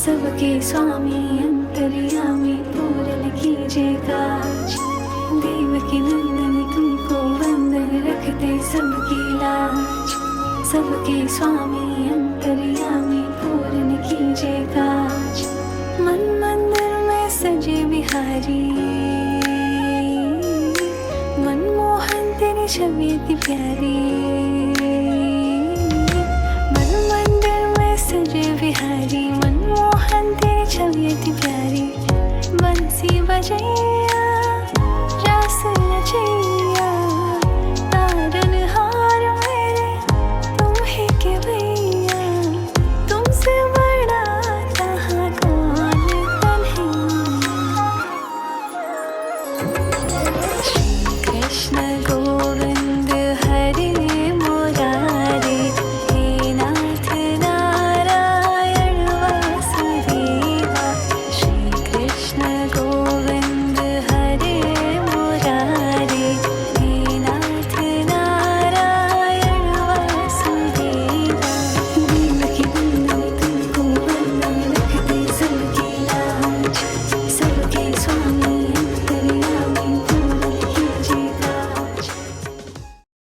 सबके स्वामी अंतर्यामी पूरन कीजिए काज। देवकी नंदन तुमको वंदन रखते सबकी लाज। सबके स्वामी अंतर्यामी पूरन कीजिए काज। मन मंदिर में सजे बिहारी, मनमोहन तेरी छवि इतनी प्यारी।